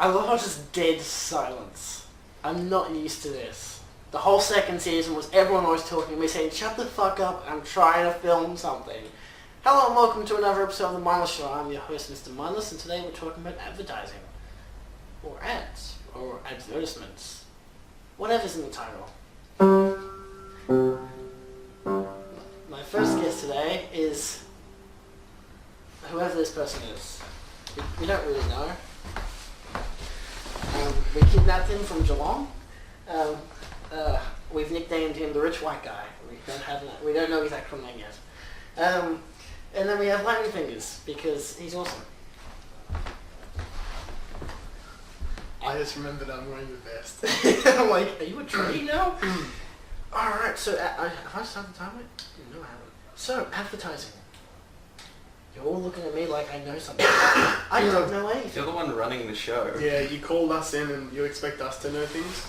I love how just dead silence. I'm not used to this. The whole second season was everyone always talking to me saying, shut the fuck up, I'm trying to film something. Hello and welcome to another episode of The Mindless Show. I'm your host, Mr. Mindless, and today we're talking about advertising. Or ads. Or advertisements. Whatever's in the title. My first guest today is whoever this person is. We don't really know. We kidnapped him from Geelong. We've nicknamed him the rich white guy. We don't know his actual name yet. And then we have Lightning Fingers because he's awesome. I just remembered I'm wearing the vest. I'm like, are you a tree now? Alright, so have I started the timer? No, I haven't. So, advertising. You're all looking at me like I know something. I don't know anything. You're the one running the show. Yeah, you called us in and you expect us to know things?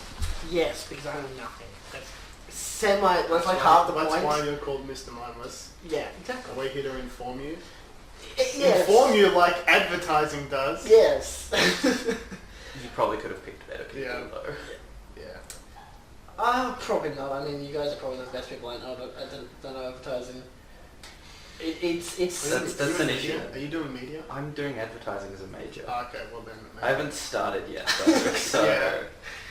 Yes, because I know nothing. That's that's like half the point. That's why you're called Mr. Mindless. Yeah, exactly. We're here to inform you. Yes. Inform you like advertising does. Yes. You probably could have picked better people, though. Yeah. Probably not. I mean, you guys are probably the best people I know, but I don't know advertising. It's That's an issue. Are you doing media? I'm doing advertising as a major. Okay, well then. I haven't started yet, though, so... Yeah,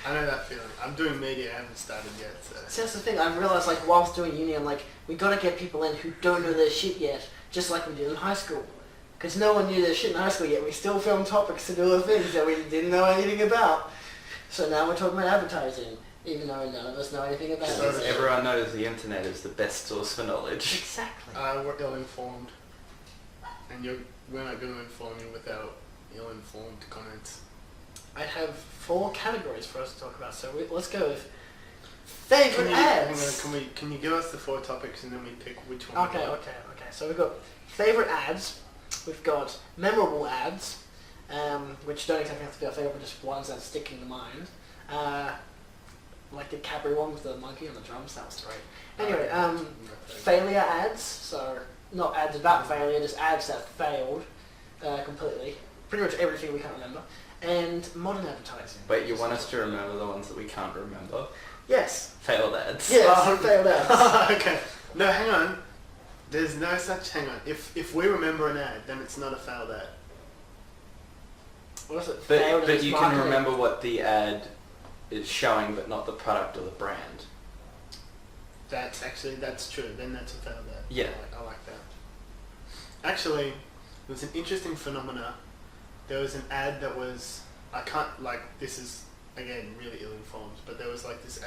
I know that feeling. I'm doing media, I haven't started yet, so... See, that's the thing. I realised, like, whilst doing uni, I'm like, we gotta get people in who don't know their shit yet, just like we did in high school. Because no one knew their shit in high school yet. We still filmed topics to do the things that we didn't know anything about. So now we're talking about advertising, even though none of us know anything about it. Because everyone knows the internet is the best source for knowledge. Exactly. We're ill-informed. And we're not going to inform you without ill-informed comments. I have 4 categories for us to talk about, so let's go with favourite ads. Can you give us the 4 topics and then we pick which one? Okay. So we've got favourite ads, we've got memorable ads, which don't exactly have to be our favourite, but just ones that stick in the mind. Like the Cadbury one with the monkey on the drums, that was great. Anyway, failure ads, so not ads about failure, just ads that failed completely. Pretty much everything we can't remember. And modern advertising. Wait, you want us to remember the ones that we can't remember? Yes. Failed ads. Yes, failed ads. Okay. No, hang on. There's no such... Hang on. If we remember an ad, then it's not a failed ad. What is it? But you can remember what the ad is showing, but not the product or the brand. That's true. Then that's a failed ad. Yeah. I like that. Actually, it was an interesting phenomena. There was an ad that was... this is, again, really ill-informed, but there was like this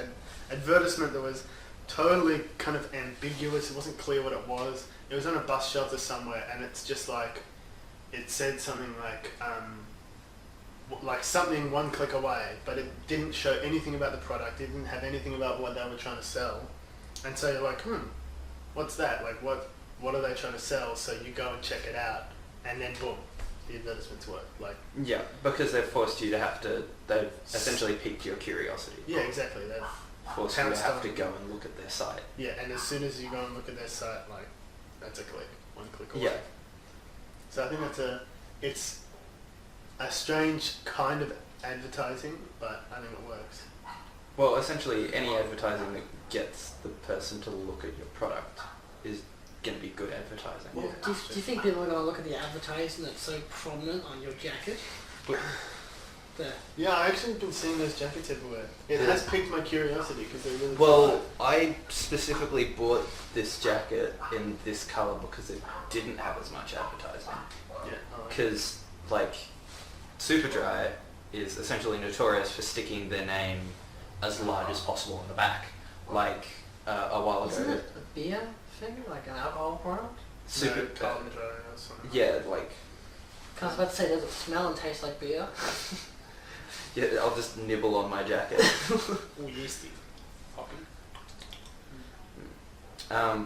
advertisement that was totally kind of ambiguous. It wasn't clear what it was. It was on a bus shelter somewhere, and it's just like... It said something like something one click away, but it didn't show anything about the product. It didn't have anything about what they were trying to sell. And so you're like, what's that? Like, what are they trying to sell? So you go and check it out, and then boom, the advertisements work. Like, yeah, because they've forced you to they've essentially piqued your curiosity. Yeah, exactly. They've forced you to have to go and look at their site. Yeah, and as soon as you go and look at their site, like, that's a click, one click away. Yeah. So I think it's a strange kind of advertising, but I think it works. Well, essentially, any advertising that gets the person to look at your product is going to be good advertising. Well, do you think people are going to look at the advertising that's so prominent on your jacket? There. Yeah, I actually been seeing those jackets everywhere. It has piqued my curiosity because they're really Well, I specifically bought this jacket in this colour because it didn't have as much advertising. Yeah. Because, Superdry is essentially notorious for sticking their name as large as possible on the back. A while ago... Isn't it a beer thing? Like an alcohol product? Yeah, I was about to say, does it smell and taste like beer? Yeah, I'll just nibble on my jacket. All yeasty. Poppy.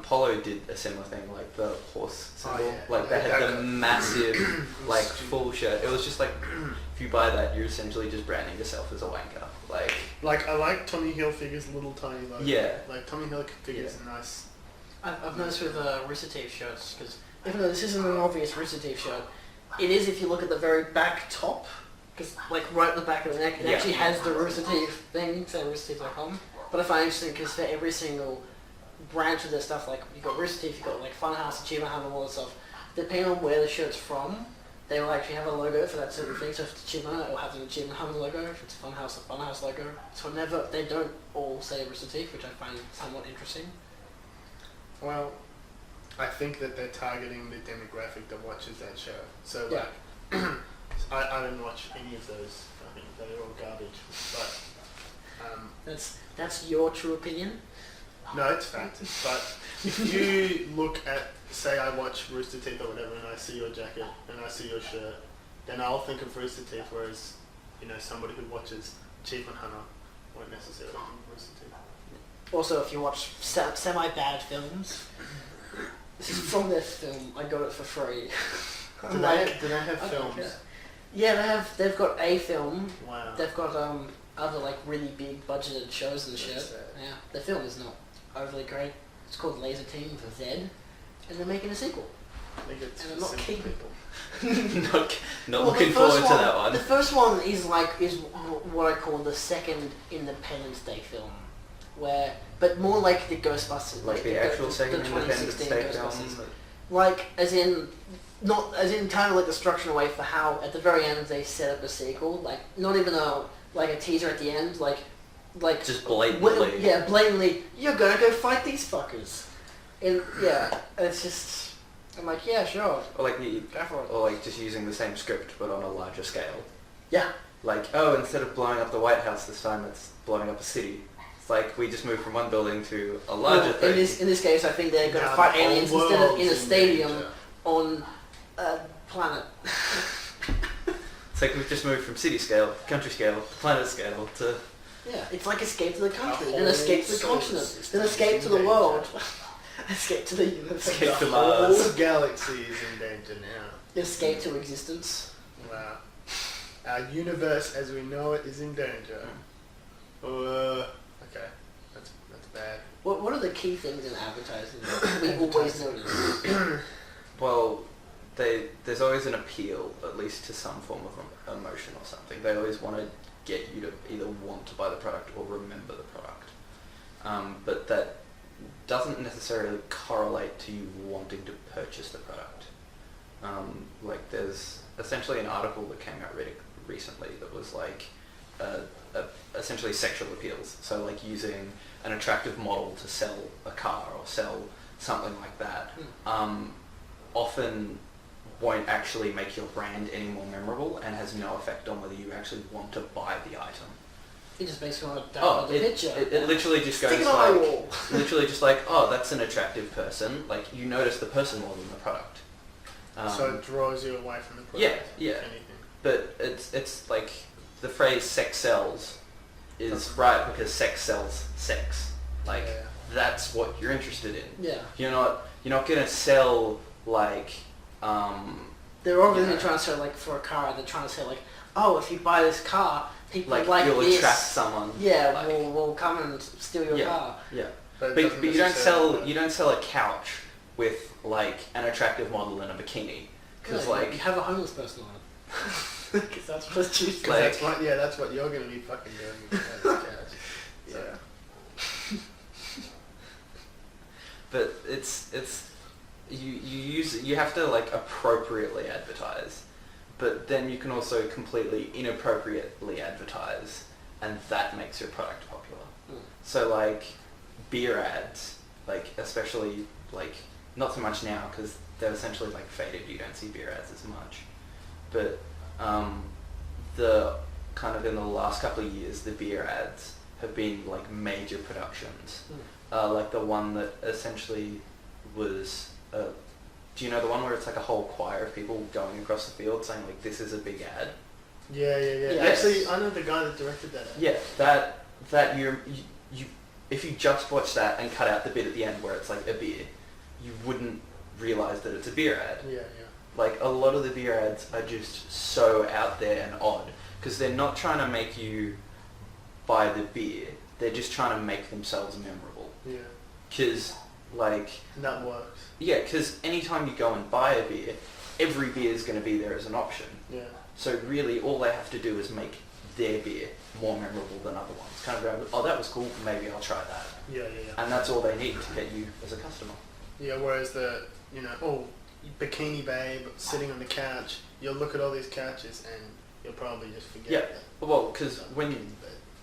Polo did a similar thing, like the horse symbol. Oh, yeah. They had the massive, full shirt. It was just if you buy that, you're essentially just branding yourself as a wanker. I like Tommy Hilfiger's little tiny logo. Yeah. Tommy Hilfiger's a nice... I've noticed with Rooster Teeth shirts, because even though this isn't an obvious Rooster Teeth shirt, it is if you look at the very back top, because like right at the back of the neck, it Yeah. actually has the Rooster Teeth thing, say roosterteeth.com. But I find it interesting because for every single branch of their stuff, like you've got Rooster Teeth, you've got like Funhouse, Achievement Hunter, all that stuff. Depending on where the shirt's from, they will actually have a logo for that certain thing. So if it's Achievement Hunter, it will have an Achievement Hunter logo. If it's Funhouse, a Funhouse logo. So never, they don't all say Rooster Teeth, which I find somewhat interesting. Well, I think that they're targeting the demographic that watches that show. So Yeah. like, I didn't watch any of those. I think they're all garbage. But That's your true opinion. no, it's fact. But if you look at, say, I watch Rooster Teeth or whatever, and I see your jacket and I see your shirt, then I'll think of Rooster Teeth. Whereas, somebody who watches Achievement Hunter won't necessarily think of Rooster Teeth. Also, if you watch semi-bad films, this is from their film. I got it for free. Do they have films? Okay. Yeah, they've got a film. Wow. They've got other like really big budgeted shows and shit. That's sad. Yeah, the film is not overly great. It's called Laser Team with a Z, and they're making a sequel. I think it's And I'm not simple keen. people. not Well, looking the first forward to that one. The first one is what I call the second Independence Day film, but more like the Ghostbusters, Like the actual second the Independence 2016 Day film. Ghostbusters. Like not as in kind of like destruction away for how at the very end they set up a sequel, like not even a teaser at the end, like Just blatantly. blatantly, you're gonna go fight these fuckers, and it's just I'm like, yeah, sure, Or like go for it. or like just using the same script but on a larger scale. Yeah, Like, oh, instead of blowing up the White House this time, it's blowing up a city. It's like we just moved from one building to a larger well, thing. in this case, I think they're gonna Now fight the whole aliens instead of in a world's in stadium danger. on a planet. It's like we've just moved from city scale, country scale, planet scale to... Yeah, it's like escape to the country, A then escape to the whole continent, system then escape is to in the danger. world, escape to the universe, Escape to The Mars. whole galaxy is in danger now. escape to existence. Wow. Our universe as we know it is in danger. Okay. That's bad. What are the key things in advertising that we always notice? Well, there's always an appeal, at least to some form of emotion or something. They always want to get you to either want to buy the product or remember the product. But that doesn't necessarily correlate to you wanting to purchase the product. Like there's essentially an article that came out really recently that was like essentially sexual appeals. So like using an attractive model to sell a car or sell something like that. Often won't actually make your brand any more memorable and has no effect on whether you actually want to buy the item. It just makes me want to download the picture. It literally just Stick goes it on my like, wall. literally just like, oh, that's an attractive person. Like you notice the person more than the product. So it draws you away from the product. Yeah. If anything. But it's like the phrase "sex sells" is right because sex sells sex. Like Yeah. that's what you're interested in. Yeah. You're not gonna sell like They're obviously Yeah. trying to sell, like, for a car, they're trying to say, like, oh, if you buy this car, people like you'll this. attract someone. Yeah, like, we'll come and steal your car. Yeah. But, But it doesn't you don't necessarily- sell a couch with like an attractive model in a bikini because Yeah, like you have a homeless person on it. Because that's what it's used Cause like- that's what you're gonna be fucking doing. With the couch. So, Yeah. But it's you have to like appropriately advertise, but then you can also completely inappropriately advertise, and that makes your product popular. So like beer ads, like especially like not so much now because they're essentially like faded. You don't see beer ads as much, but the kind of in the last couple of years, the beer ads have been like major productions. Like the one that essentially was, do you know the one where it's like a whole choir of people going across the field saying like this is a big ad? yeah. Yes. Actually, I know the guy that directed that. Yeah, that you if you just watch that and cut out the bit at the end where it's like a beer, you wouldn't realise that it's a beer ad. Yeah. Like a lot of the beer ads are just so out there and odd because they're not trying to make you buy the beer. They're just trying to make themselves memorable. Yeah. Because like And that works. yeah, because anytime you go and buy a beer, every beer is going to be there as an option. Yeah. So really, all they have to do is make their beer more memorable than other ones. Kind of go, oh, that was cool, maybe I'll try that. Yeah. And that's all they need to get you as a customer. Yeah, whereas Bikini Babe sitting on the couch, you'll look at all these couches and you'll probably just forget. Yeah, well, because when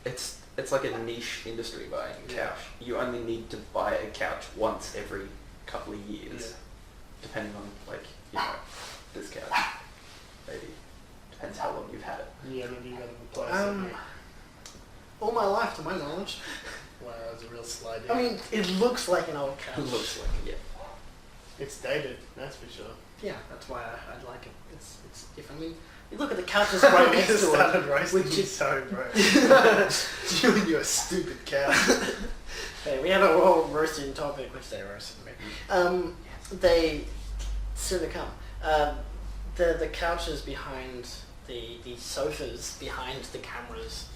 it's like a niche industry buying a couch. You only need to buy a couch once every couple of years, depending on this couch. Maybe depends how long you've had it. Yeah, maybe you got to replace it. All my life, to my knowledge. Wow, that was a real slide. I mean, it looks like an old couch. It looks like it, It's dated, that's for sure. Yeah, that's why I like it. It's if you look at the couches right next to it. Started roasting which me is so, bro. You and your stupid couch. Hey, we had a whole roasting topic, which they roasted me. They soon to come. The couches behind the sofas behind the cameras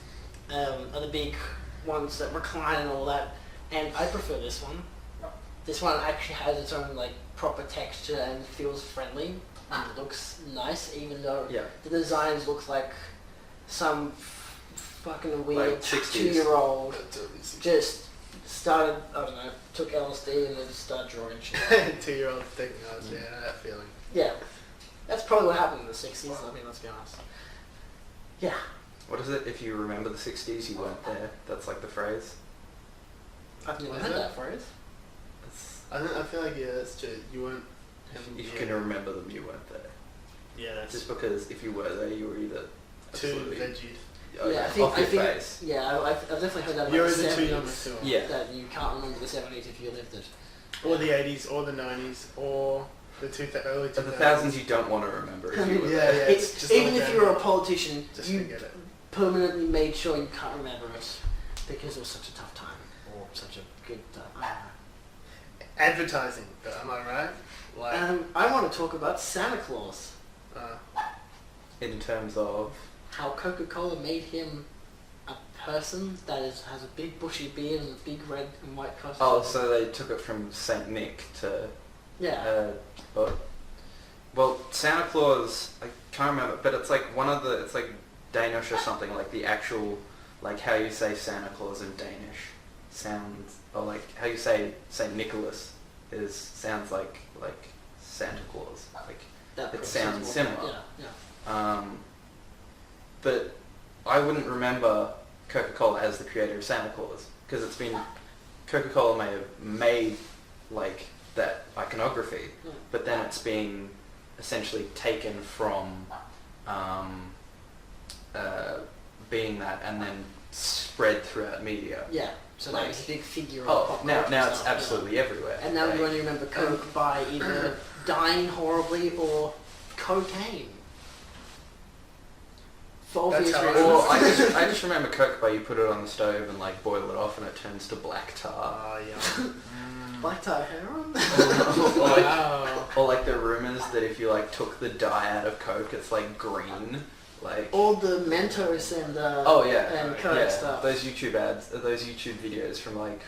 are the big ones that recline and all that. And I prefer this one. This one actually has its own proper texture and feels friendly and looks nice, even though the designs look like some fucking weird 2-year-old just started, I don't know, took LSD and then just started drawing shit. 2-year-old thinking, I know that feeling. Yeah. That's probably what happened in the 60s, I mean, let's be honest. Yeah. What is it? If you remember the 60s, you weren't there. That's like the phrase. I've never heard that phrase. I feel like, that's true. You weren't... If you can remember them, you weren't there. Yeah, that's... Just because if you were there, you were either... Too veggied. Yeah, off your face. Yeah, I've definitely heard that about You're the either too 70s. young or too old. Yeah. That you can't remember the 70s if you lived it. Or the 80s, or the 90s, or the early 2000s. But the thousands you don't want to remember if you were Yeah, there. it's just even all if you were a down. politician, Just you forget it. permanently made sure you can't remember it because it was such a tough time or such a good Advertising, am I right? I want to talk about Santa Claus. In terms of... How Coca-Cola made him a person that has a big bushy beard and a big red and white costume. Oh, so they took it from Saint Nick to... Yeah. Well, Santa Claus, I can't remember, but it's like it's like Danish or something, like the actual, like how you say Santa Claus in Danish sounds, or like how you say Saint Nicholas sounds like Santa Claus, like it sounds similar. Yeah. But I wouldn't remember Coca-Cola as the creator of Santa Claus, because it's been, Coca-Cola may have made like that iconography, but then it's been essentially taken from being that and then spread throughout media. Yeah. So now he's a big figure. Now it's absolutely everywhere. And now you only remember Coke by either dying horribly or cocaine. For obvious That's how reasons. Or I just remember Coke by you put it on the stove and like boil it off and it turns to black tar. Oh, yeah. Black tar heroin? Or like the rumours that if you like took the dye out of Coke, it's like green. Like all the Mentos and and Coke stuff. Those YouTube ads, those YouTube videos from like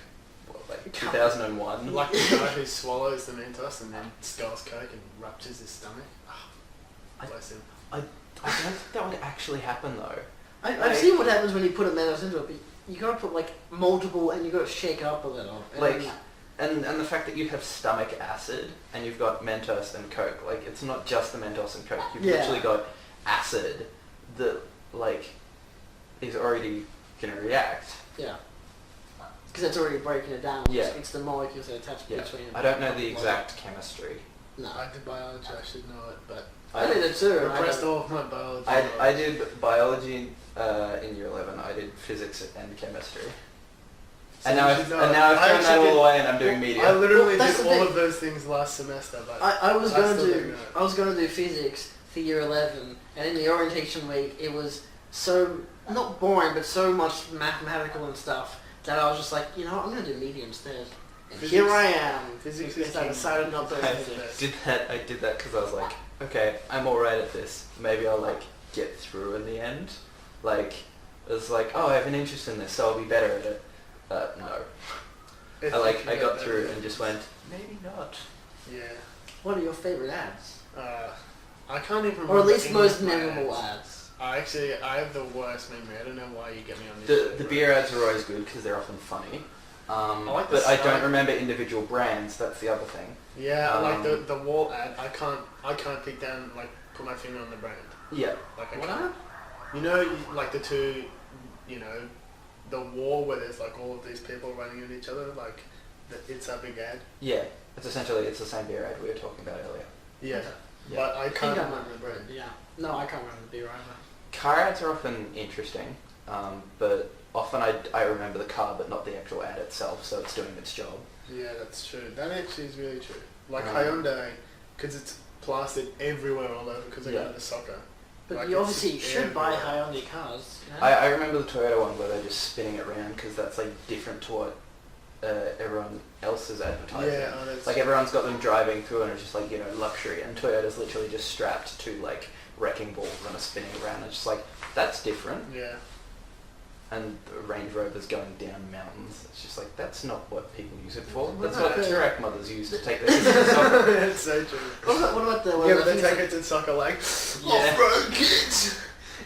2001. Like the guy who swallows the Mentos and then skulls Coke and ruptures his stomach. Oh, bless him. I don't think that would actually happen though. I've seen what happens when you put a Mentos into it, but you gotta put like multiple and you gotta shake it up a little. And the fact that you have stomach acid and you've got Mentos and Coke, like it's not just the Mentos and Coke. You've literally got acid that like is already gonna react. Yeah. Because it's already breaking it down. Yeah. It's the molecules that attach between it. I don't know the exact chemistry. No. I did biology, I should know it, but I did it too. repressed all of my biology. I did biology in year 11. I did physics and chemistry. So and now I've thrown that all away and I'm doing media. I literally Well, did all of those things last semester, but I was still gonna do physics for year 11, and in the orientation week it was so not boring but so much mathematical and stuff that I was just like, you know what, I'm gonna do media instead. And Physics- here I am. Physics because I decided not to do physics. I did that because I was like, okay, I'm alright at this. Maybe I'll like get through in the end. Like, it was like, oh, I have an interest in this, so I'll be better at it. No. I got through and just went, maybe not. Yeah. What are your favorite ads? I can't even remember. Or at least any most of my memorable ads. ads. I have the worst memory. I don't know why you get me on this shit, The bro. beer ads are always good because they're often funny. like the but I style. don't remember individual brands. That's the other thing. Yeah, like Um, the wall ad. I can't pick down, like, put my finger on the brand. Yeah. Like, I What can't. ad? You know, like the two, you know, the wall where there's like all of these people running at each other. Like, it's a big ad. Yeah. It's essentially the same beer ad we were talking about earlier. Yeah, Yeah. but I can't I remember the brand. Yeah. No, I can't remember the beer either. Car ads are often interesting, but often I remember the car but not the actual ad itself, so it's doing its job. Yeah, that's true. That actually is really true. Like Um, Hyundai, because it's plastered everywhere all over because they Yeah. go to soccer. But Like, you it's obviously should buy everywhere. Hyundai cars. You know? I remember the Toyota one where they're just spinning it around because that's like different to what everyone else is advertising. Yeah, oh, that's Like everyone's got them driving through and it's just like, you know, luxury, and Toyota's literally just strapped to like wrecking balls and are spinning around. It's just like, that's different. yeah. And the Range Rover's going down mountains. It's just like, that's not what people use it for. What That's about what the- Turek mothers use to take their kids to soccer. That's so true. What about the one? Yeah, I but they think it's take like- it to soccer like, Yeah. off-road kids.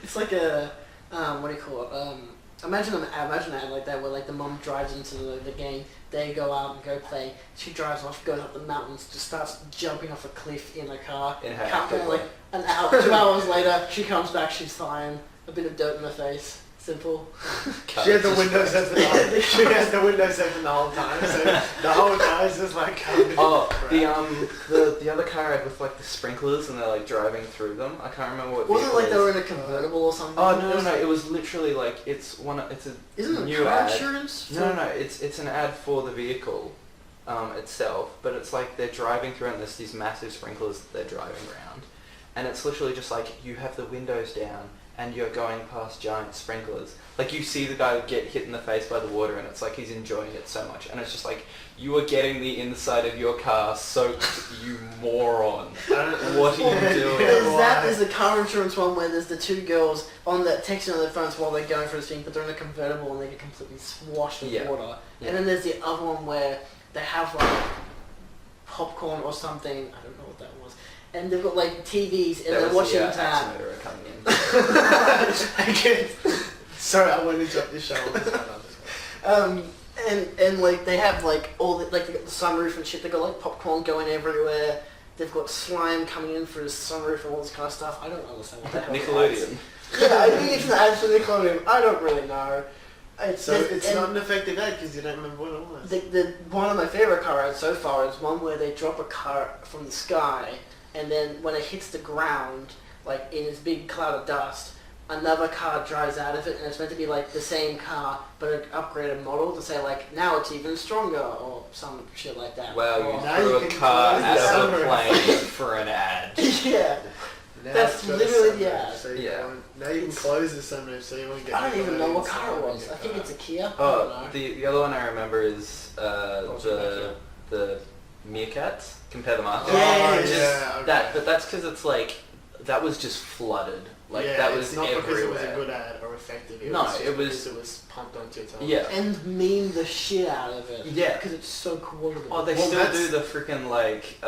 It's like a what do you call it? Imagine an ad like that where like the mom drives into the game. They go out and go play. She drives off, goes up the mountains, just starts jumping off a cliff in a car. In her Can't active go, like an hour, 2 hours later, she comes back. She's fine. A bit of dirt in her face. Simple. She had the windows open the whole She has the windows open the whole time, so the whole guy's just like covered in Oh, crap. the other car ad with like the sprinklers and they're like driving through them. I can't remember what. Wasn't it like vehicle they it were is. in a convertible or something? Oh no! It was literally like it's a Isn't it new car ad. insurance? No, it's an ad for the vehicle itself, but it's like they're driving through and there's these massive sprinklers that they're driving around, and it's literally just like you have the windows down and you're going past giant sprinklers. Like you see the guy get hit in the face by the water and it's like he's enjoying it so much, and it's just like, you are getting the inside of your car soaked, you moron. What are you doing? There's the car insurance one where there's the two girls on the texting on their phones while they're going for this thing, but they're in a convertible and they get completely swashed with Yeah. water. Yeah. And then there's the other one where they have like popcorn or something. I don't know what that was. And they've got like TVs and That they're was watching the that. taximeter coming in. Okay. Sorry, I went to interrupt your show. And like they have like all the, like they got the sunroof and shit. They got like popcorn going everywhere. They've got slime coming in through the sunroof and all this kind of stuff. I don't understand what the hell. it is. Nickelodeon. Yeah, I think it's an ad for Nickelodeon. I don't really know. So it's not an effective ad because you don't remember what it was. The one of my favorite car ads so far is one where they drop a car from the sky, and then when it hits the ground, like in this big cloud of dust, another car drives out of it, and it's meant to be like the same car but an upgraded model to say like now it's even stronger or some shit like that. Wow, Or- you Now threw you a can car close out the of a sunroof. plane for an ad. yeah. Now That's it's got a literally the sunroof, ad. So you Yeah. won't- now you can close the sunroof so you won't get. I don't even know what Nickelodeon car it slime in was. your I think car. it's a Kia. I don't Oh, know. the other one I remember is was it, the meerkats. Compare the market. Yeah, Oh, it's yeah, okay. That, but that's because it's like that was just flooded. Like yeah, that was it's not everywhere. because it was a good ad or effective. No, just it was- because it was pumped onto your television. Yeah. And meme the shit out of it. Yeah. Because it's so quotable. Oh, they Well, still that's- do the freaking like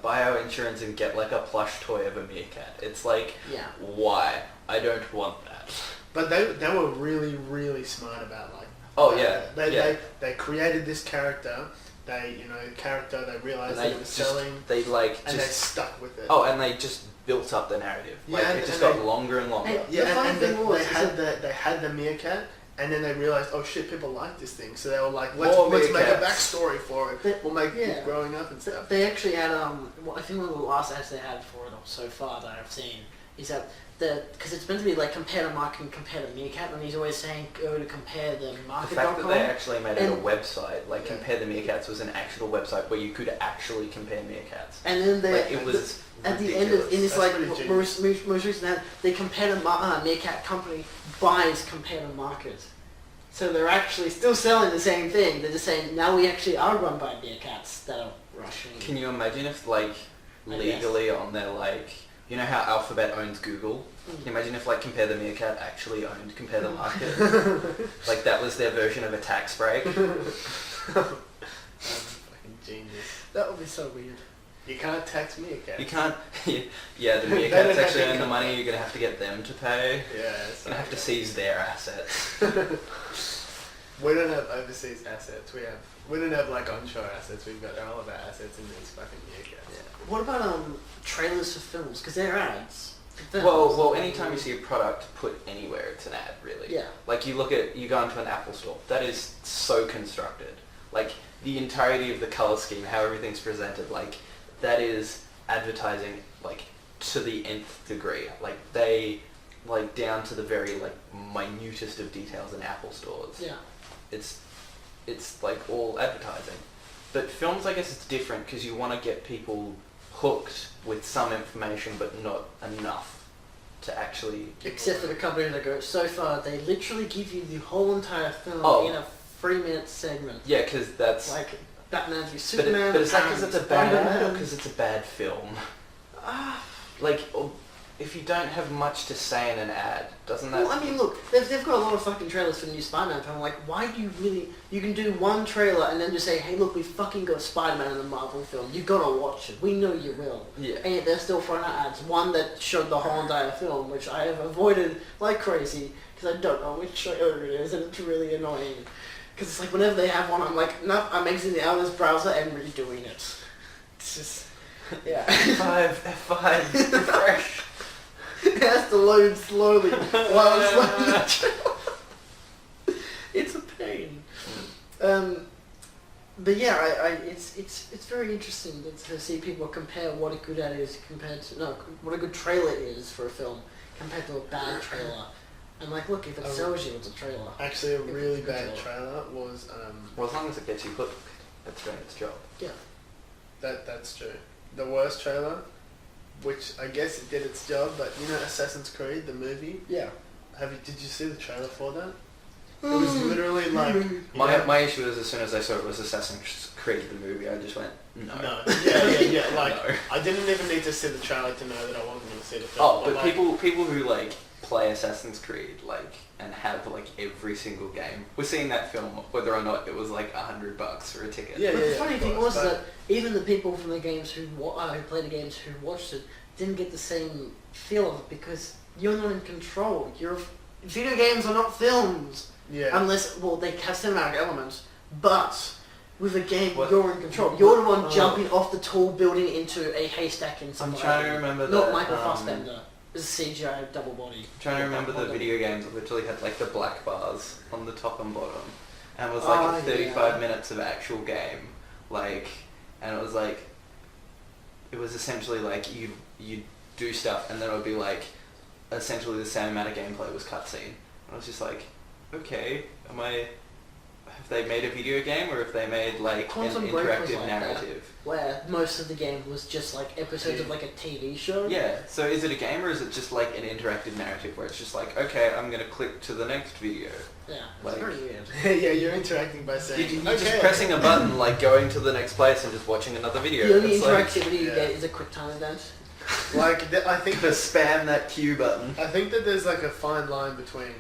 bio insurance and get like a plush toy of a meerkat. It's like, Yeah. why? I don't want that. But they were really, really smart about like. Oh yeah, They created this character. They they realized And that they it was just selling, they like and they just stuck with it. oh, and they just built up the narrative. Yeah, Like and- it just and got they- longer and longer. Hey, Yeah, The funny and thing then was, they had the meerkat, and then they realized, oh shit, people like this thing, so they were like, More let's make a meerkats. backstory for it. They- We'll make yeah. it growing up and stuff. They actually had well, I think one of the last ads they had for it so far that I've seen is that because it's meant to be like compare the market and compare the meerkat, and he's always saying go to compare the The market. fact that they actually made it a And- website, like Yeah. Compare the Meerkats, was an actual website where you could actually compare meerkats. and then they Like it was at the ridiculous. end of in this That's like pretty most recent ad, they compare the meerkat company buys compare the market. So they're actually still selling the same thing. They're just saying now we actually are run by meerkats that are Russian. Can you imagine if like I legally on their like, you know how Alphabet owns Google? Can you imagine if like Compare the Meerkat actually owned Compare the Market? Like that was their version of a tax break. Fucking genius. That would be so weird. You can't tax meerkats. You can't. Yeah, the They meerkats don't actually have earn the income money. tax. You're gonna have to get them to pay. Yeah, You're gonna have to seize their assets. We don't have overseas assets. We don't have like onshore assets. We've got all of our assets in these fucking meerkats. Yeah. What about trailers for films? Because they're ads. for films. Well, anytime you see a product put anywhere, it's an ad, really. Yeah. Like you go into an Apple store. That is so constructed. Like the entirety of the color scheme, how everything's presented, like that is advertising, like to the nth degree. Like they, like down to the very like minutest of details in Apple stores. Yeah. It's like all advertising. But films, I guess it's different because you want to get people hooked with some information, but not enough to actually. Except for the company that goes so far, they literally give you the whole entire film Oh. in a 3-minute segment. Yeah, because that's. Like Batman v but Superman. is that because it's a bad ad or Spider-Man. because it's a bad film? Ah. Like, if you don't have much to say in an ad, doesn't that? Well, I mean, look, they've got a lot of fucking trailers for the new Spider-Man film. Like, why do you really... You can do one trailer and then just say, hey, look, we fucking got Spider-Man in the Marvel film. You gotta watch it. We know you will. Yeah. And yet they're still throwing out ads. One that showed the whole entire film, which I have avoided like crazy, because I don't know which trailer it is, and it's really annoying. Because it's like, whenever they have one, I'm like, no, I'm exiting out of this browser and redoing it. It's just... Yeah. F5, refresh. It has to load slowly while it's loading the trailer. It's a pain. But yeah, it's very interesting to see people compare what a good ad is compared to what a good trailer is for a film compared to a bad trailer. And like, look, if it sells you, it's a trailer. Actually, a If really it's a good bad trailer was Well, as long as it gets you hooked, it's doing its job. Yeah. that's true. The worst trailer, which I guess it did its job, but you know Assassin's Creed, the movie? Yeah. Did you see the trailer for that? It was literally like... My issue is as soon as I saw it was Assassin's Creed the movie, I just went, no. No. Yeah. Like, No. I didn't even need to see the trailer to know that I wasn't going to see the film. Oh, but like, people who like play Assassin's Creed like and have like every single game, we're seeing that film whether or not it was like $100 for a ticket. Yeah, But the funny of thing course, was but- that even the people from the games who played the games who watched it didn't get the same feel of it because you're not in control. Video games are not films. Yeah. Unless, well, they have cinematic elements, but with a game, What? you're in control. You're the one Oh. jumping off the tall building into a haystack in some I'm trying to remember Not that, Michael Fassbender. It's a CGI double body. I'm trying to remember the video games that literally had like the black bars on the top and bottom, and it was like 35 minutes of actual game, like, and it was like, it was essentially like you do stuff and then it would be like, essentially the same amount of gameplay was cutscene. And I was just like, okay, have they made a video game or have they made like Quantum an Break was interactive like narrative? Where most of the game was just like episodes of like a TV show. Yeah, so is it a game or is it just like an interactive narrative where it's just like, okay, I'm gonna click to the next video? Yeah, it's Like- very weird. Yeah, you're interacting by saying, You're just pressing a button, like going to the next place and just watching another video. The only It's like, interactivity you yeah. get is a quick time event. Like, I think just spam that Q button. I think that there's like a fine line between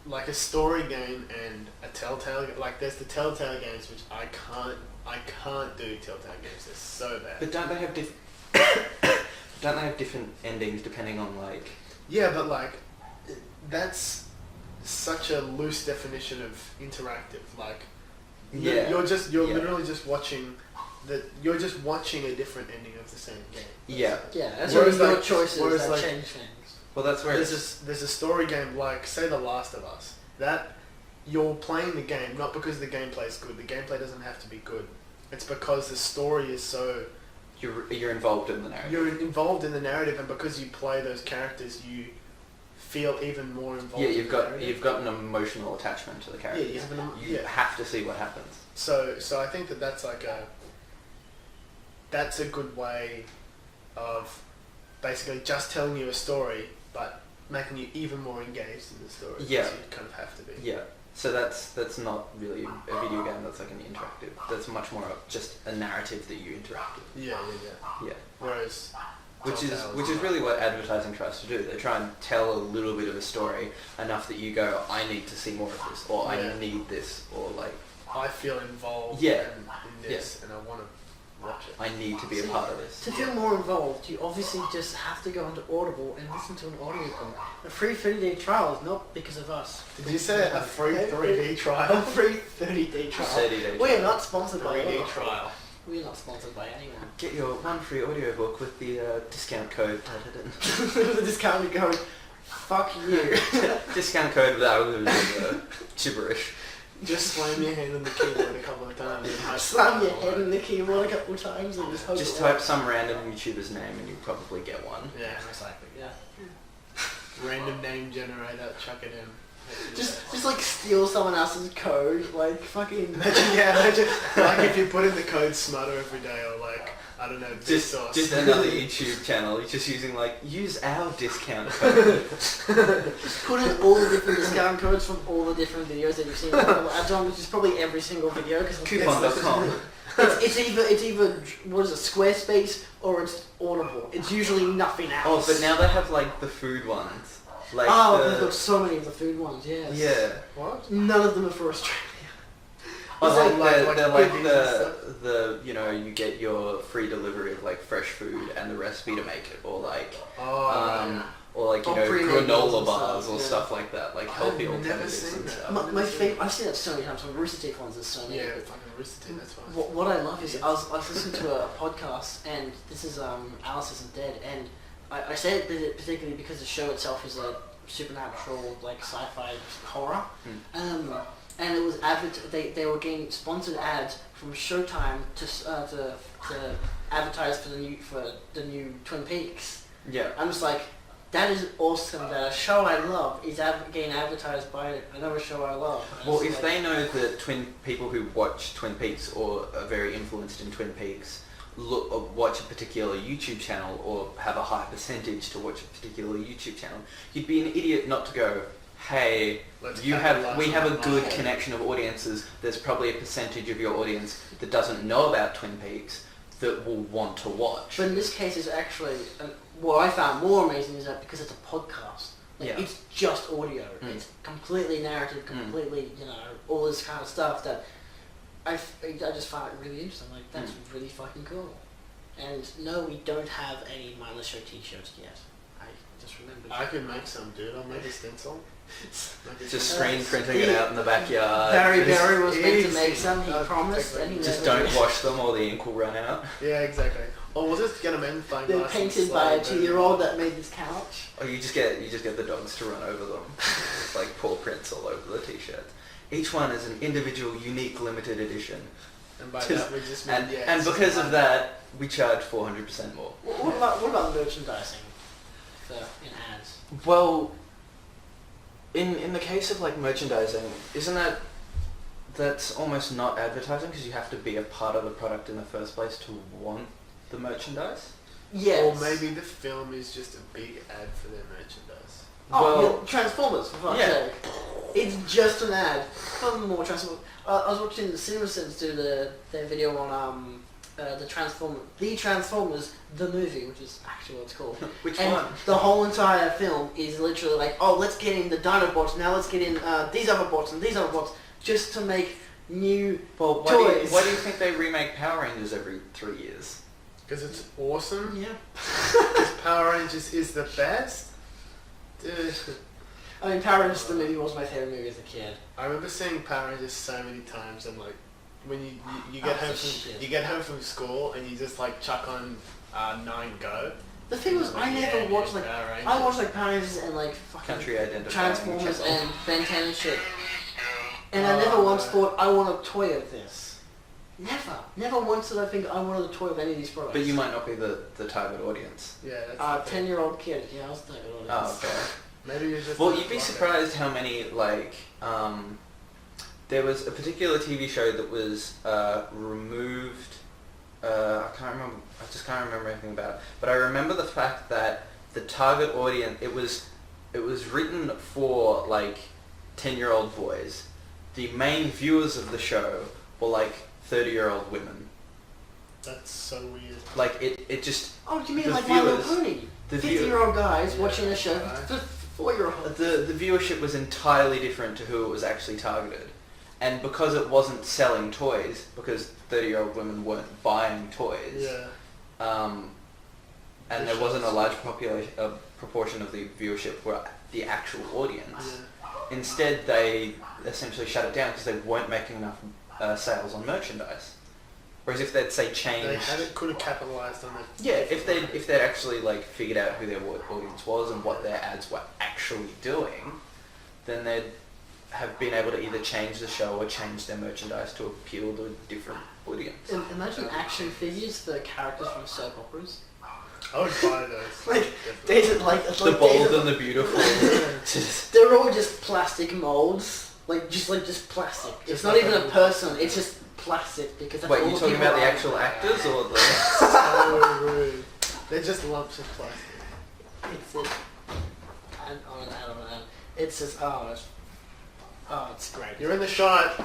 like a story game and a Telltale. Like, there's the Telltale games, which I can't do Telltale games. They're so bad. But don't they have different endings depending on like? Yeah, but like, that's such a loose definition of interactive. Like, Yeah. you're Yeah. literally just watching you're just watching a different ending of the same game. Yeah. Yeah, that's Whereas really your like- choices whereas that like- change things. Well, that's where There's a story game like, say, The Last of Us. That you're playing the game not because the gameplay is good. The gameplay doesn't have to be good. It's because the story is so... you're involved in the narrative. You're involved in the narrative, and because you play those characters, you feel even more involved. Yeah, in you've the got narrative. an emotional attachment to the character. Yeah, You have to see what happens. So I think that's like that's a good way of basically just telling you a story, but making you even more engaged in the story. Yeah. So you kind of have to be. Yeah. So that's not really a video game. That's like an interactive. That's much more of just a narrative that you interact with. Yeah. Yeah. Whereas Which is Telltale really what advertising tries to do. They try and tell a little bit of a story enough that you go, I need to see more of this, or Yeah. I need this, or like I feel involved Yeah. in this, and I want to watch it. I need to be a part of this. To feel more involved, you obviously just have to go onto Audible and listen to an audiobook. A free 30-day trial is not because of us. Did you say a free 3D A trial? free 30-day trial. 30-day We are not sponsored by 3D anyone. trial. We are not sponsored by anyone. Get your one free audiobook with the discount code. The discounted code. Fuck you. Discount code without gibberish. Just slam your hand on the keyboard a couple of times. And Slam your head in the keyboard a couple of times and just hope Just it type works. some random YouTuber's name and you'll probably get one. Yeah. Most likely, yeah. Random name generator, chuck it in. Just like steal someone else's code, like fucking. Imagine, like if you put in the code smutter every day, or like, I don't know, this sauce. Just another YouTube channel. He's just using like, use our discount code. Put in all the different discount codes from all the different videos that you've seen ads on, which is probably every single video. Cause Coupon.com. it's either what is it, Squarespace or it's Audible. It's usually nothing Oh, else. but now they have like the food ones. Like they've got so many of the food ones. Yes. Yeah. What? None of them are for Australia. Oh, It's they're like cookies and the you know, you get your free delivery of like fresh food and the recipe to make it, or like or like, you Or know, pre-made meals granola and bars stuff, or yeah. stuff like that, like I've healthy never alternatives seen and that. stuff. My favorite, I've seen that so many times. From Rooster Teeth ones, there's so many. Yeah, fucking Rooster Teeth, that's fine. What I love is I was listening to a podcast, and this is Alice Isn't Dead, and I say it particularly because the show itself is like supernatural, like sci-fi horror, and it was they were getting sponsored ads from Showtime to advertise for the new Twin Peaks. Yeah. I'm just like, that is awesome that a show I love is getting advertised by another show I love. And Well, it's if like, they know that people who watch Twin Peaks or are very influenced in Twin Peaks watch a particular YouTube channel or have a high percentage to watch a particular YouTube channel, you'd be an idiot not to go, hey, Let's we capitalize have a on good that. connection of audiences. There's probably a percentage of your audience that doesn't know about Twin Peaks that will want to watch. But in this case, it's actually what I found more amazing is that because it's a podcast, like, Yeah. it's just audio. Mm. It's completely narrative, completely all this kind of stuff that I just found it really interesting. Like that's really fucking cool. And no, we don't have any Mindless Show t-shirts yet. I just remembered. I can make some, dude. I'll make a stencil. Just screen printing it out in the backyard. Barry was meant to easy. make some. He promised, and he Just never don't did. wash them or the ink will run out. Yeah, exactly. Or we'll just get a magnifying They're glass. and painted by a slide 2-year-old that made this couch. Or you just get the dogs to run over them. It's like paw prints all over the t-shirt. Each one is an individual, unique, limited edition. And by that we just mean, And because of that, we charge 400% more. What about merchandising in ads? Well, in the case of like merchandising, isn't that's almost not advertising because you have to be a part of the product in the first place to want the merchandise? Yes. Or maybe the film is just a big ad for their merchandise. Oh, Well- yeah, Transformers, for fuck's Yeah. sake. It's just an ad. Come more Transformers. I was watching the CinemaSins do their video on the Transformers, the movie, which is actually what it's called. Which And one? the whole entire film is literally like, oh, let's get in the Dinobots, now let's get in these other bots and these other bots, just to make new Well, toys. why do you think they remake Power Rangers every 3 years? Because it's awesome. Yeah. Because Power Rangers is the best. Dude. I mean, Power Rangers the movie was my favorite movie as a kid. I remember seeing Power Rangers so many times, and like when you Oh, get home shit. you get home from school and you just like chuck on 9 Go. The thing was, I never watched like Power Rangers. I watched like Power Rangers and like fucking Country identifying Transformers channel. and Ben 10 and shit. And I never once thought I want a toy of this. Never once did I think I wanted a toy of any of these products. But you might not be the target audience. Yeah, that's the thing. 10-year-old kid. Yeah, I was the audience. Oh, okay. Maybe you're just. Well, like, you'd be fuck it. surprised how many, like, there was a particular TV show that was removed, I just can't remember anything about it, but I remember the fact that the target audience, it was written for, like, 10-year-old boys. The main viewers of the show were, like, 30-year-old women. That's so weird. Like, it just... Oh, do you mean the like My Little viewers- Pony? the 50-year-old guys Yeah, watching a show right. for 4-year-olds. The viewership was entirely different to who it was actually targeted. And because it wasn't selling toys, because 30-year-old women weren't buying toys, Yeah. And there wasn't a large proportion of the viewership were the actual audience. Yeah. Instead, they essentially shut it down because they weren't making enough sales on merchandise. Whereas if they'd say changed, They could have capitalized on it. yeah, if they'd actually like figured out who their audience was and what their ads were actually doing, then they'd have been able to either change the show or change their merchandise to appeal to a different audience. Imagine action figures for characters from soap operas. I would buy those. Like, definitely. days of, like, The bold and the beautiful. they're all just plastic molds. Just plastic. It's Just not like even a- a person, it's just plastic because that's Wait, all you the talking people about the are. actual actors or the? So rude. They're just lumps of plastic. It's it. And on and on and on. It's just, it's great. You're in the shot.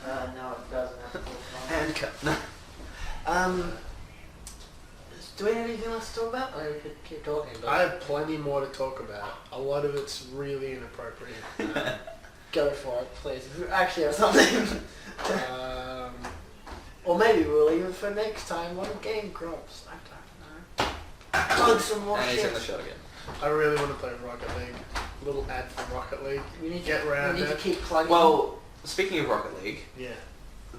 No, it doesn't have to be Handcuff. No. do we have anything else to talk about? Or we could keep talking, but I have plenty more to talk about. A lot of it's really inappropriate. go for it, please. If you actually have something. Um, Or maybe we'll leave it for next time when Game Grumps. I don't know. Plug some more And he's shit. in the shot again. I really want to play Rocket League. Little ad for Rocket League. We need Get to, around we need to it. keep plugging. Well, speaking of Rocket League, Yeah.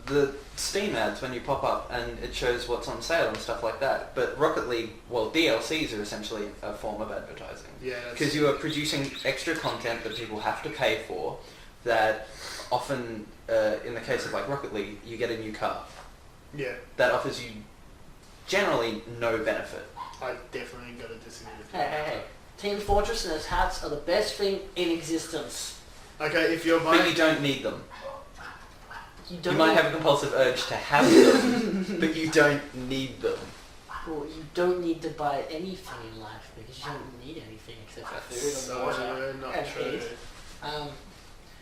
the Steam ads when you pop up and it shows what's on sale and stuff like that. But Rocket League, well, DLCs are essentially a form of advertising. Yeah. that's- Because you are producing extra content that people have to pay for, that often, in the case of like Rocket League, you get a new car. Yeah. That offers you generally no benefit. I definitely got to disagree with you. Hey. Team Fortress and its hats are the best thing in existence. Okay, if you're But buying... you don't need them. You You don't might need, have a compulsive urge to have them, but you don't need them. well, you don't need to buy anything in life because you don't need anything except for food and water not and true. heat.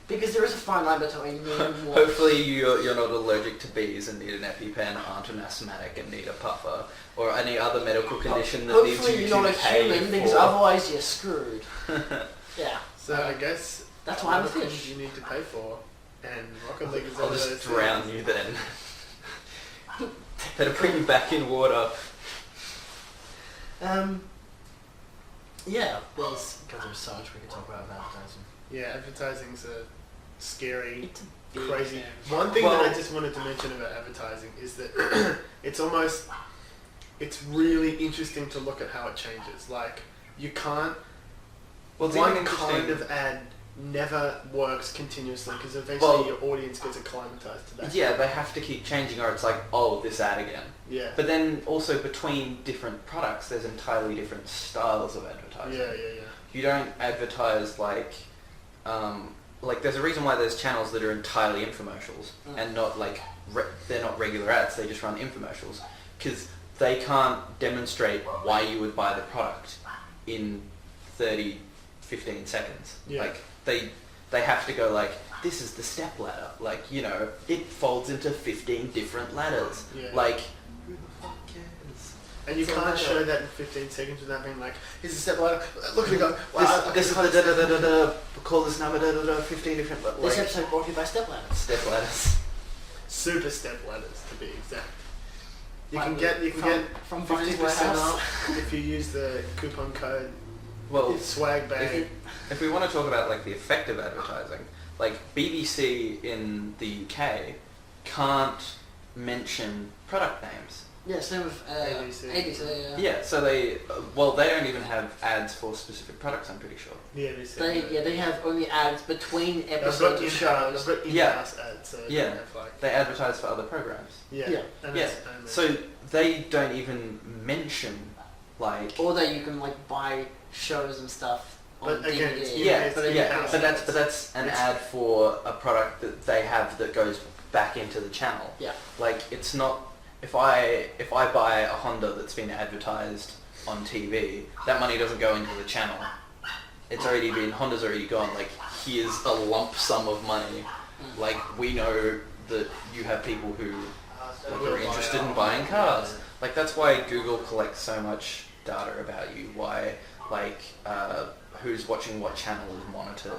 Because there is a fine line between need and want. Hopefully you're not allergic to bees and need an EpiPen, aren't an asthmatic and need a puffer, or any other medical condition that needs Hopefully you you're to not a pay human because for. otherwise you're screwed. Yeah. So I guess... That's why I'm a other things fish. you need to pay for. And Rocket League is I'll one of just those drown things. you then. Better put you back in water. Yeah, there's so much we could talk about advertising. Yeah, advertising's a scary... It's a big crazy. thing. One thing Well- that I just wanted to mention about advertising is that it's really interesting to look at how it changes. Like, you can't, Well, it's even one interesting. kind of ad never works continuously because eventually Well- your audience gets acclimatized to that. Yeah, they have to keep changing, or it's like, oh, this ad again. Yeah. But then also between different products, there's entirely different styles of advertising. Yeah. You don't advertise like there's a reason why there's channels that are entirely infomercials and not like they're not regular ads. They just run infomercials because they can't demonstrate why you would buy the product in 15 seconds. Yeah. Like they have to go like, this is the step ladder. Like, you know, it folds into 15 different ladders. Yeah. Like, who the fuck cares? And you So can't like show that in 15 seconds without being like, here's a step ladder, look at it go, This, wow, this is the da-da-da-da-da, call this number, da-da-da, 15 different, This like, episode brought to you by Stepladders. step ladders. super step ladders to be exact. You Like, can get from 50% Warehouse. off if you use the coupon code Well, swag bag. if we want to talk about like the effect of advertising, like BBC in the UK can't mention product names. Yeah, same with ABC, yeah. Yeah, so they don't even have ads for specific products, I'm pretty sure. Yeah, They have only ads between They've got episodes of in-house, shows. they've got Yeah. in-house ads, so they Yeah. don't have like... They advertise for other programs. Yeah. Yeah. And Yeah, it's only- so they don't even mention like... Or that you can like buy shows and stuff on But again, DVD. it's Yeah, it's yeah, in-house but ads. that's an It's- ad for a product that they have that goes back into the channel. Yeah. Like, it's not... If I buy a Honda that's been advertised on TV, that money doesn't go into the channel. It's already been... Honda's already gone. Like, here's a lump sum of money. Like, we know that you have people who like, Will are buy interested our in buying cars. Honda. Like, that's why Google collects so much data about you. Why, like, who's watching what channel is monitored.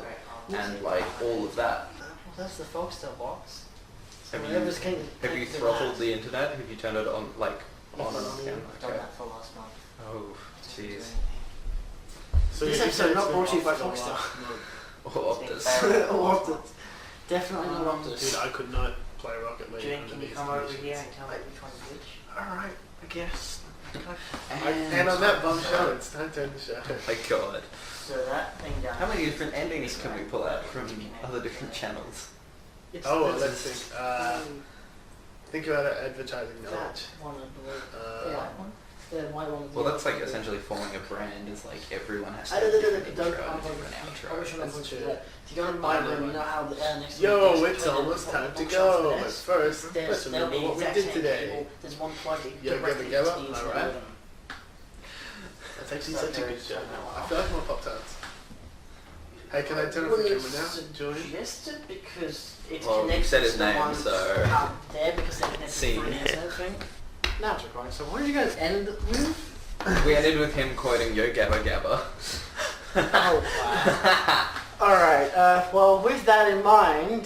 and like all of that. Well, that's the Foxtel box. So Have whatever's you connected to throttled that. the internet? Have you turned it on like on and off? I've Again? done Okay. that for last month. Oh, jeez. So This you episode said not it's brought to you been by off for the Foxtel. last month. Or Optus. Or Optus. Definitely not Optus. Dude, I could not play Rocket League Jane, under can you these come over conditions. here and tell me which one's which? Alright, I guess. And on that bombshell, it's time to end the show. Oh my god. So that thing down. How many different endings can we pull out from other different channels? It's, Oh, well, it's let's think. Think about it, advertising that knowledge. one, I believe. The white one? The white one. Well, that's like essentially forming a brand. Is like everyone has to I have a don't different know. intro, and a different outro. I wish I That's was true. that. If you go to my room, you know how the next Yo, next it's to the almost time to bookshelf go. there, But first, there's- let's there'll remember be what we exact did same today. cable. There's one plug Yeah, directly together, into the alright. modem. That's actually So such a there good is show. no- I feel like more Pop-Tarts. Hey, can I turn off the camera now? Join? Suggested because it's Well, you connected said his to the name, ones so- out there because they're connected See. to the internet thing. Now it's recording. So what did you guys end with? We ended with him quoting Yo Gabba Gabba. Oh, wow. Alright, well, with that in mind,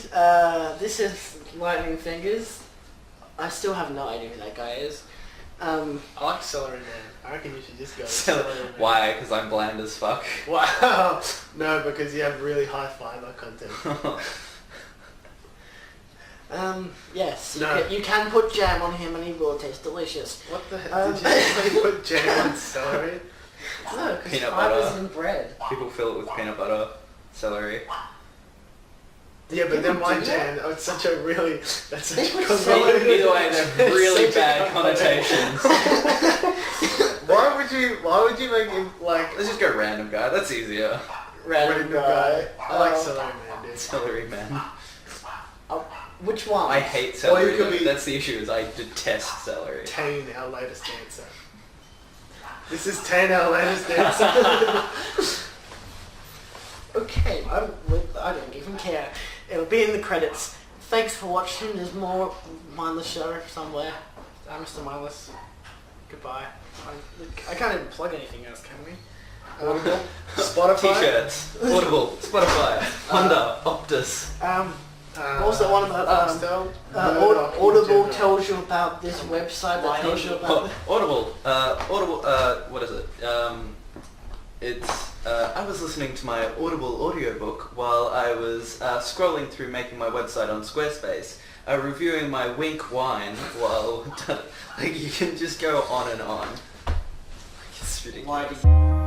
this is Lightning Fingers. I still have no idea who that guy is. I like Celery Man. I reckon you should just go with So, Celery Man. why? Because I'm bland as fuck. Wow. No, because you have really high fiber content. Yes, No. you can put jam on him and he will taste delicious. What the heck? Um, Did you actually put jam on celery? No, because Peanut fiber's butter. in bread. People fill it with peanut butter, celery. Yeah, but then People my do jam, oh, it's such a really, that's such They a put convoluted... celery- Either way, they're really Such a bad convoluted- connotations. Why would you make him, like, Let's just go random guy. That's easier. random guy? I like Celery Man, dude. Celery man. Which one? I hate Or celery. you could though. be- That's the issue. Is I detest celery. Tane, our latest dancer. This is Tane, our latest dancer. Okay, I don't even care. It'll be in the credits. Thanks for watching. There's more Mindless show somewhere. I'm Mr. Mindless. Goodbye. I can't even plug anything else, can we? Audible, Spotify. T-shirts, Audible, Spotify, Honda, Optus. Also one about Foxtel, Murdoch in Audible general. tells you about this website that tells you about Audible, what is it? It's, I was listening to my Audible audiobook while I was scrolling through making my website on Squarespace, reviewing my Wink wine while, like, you can just go on and on. It's ridiculous. Why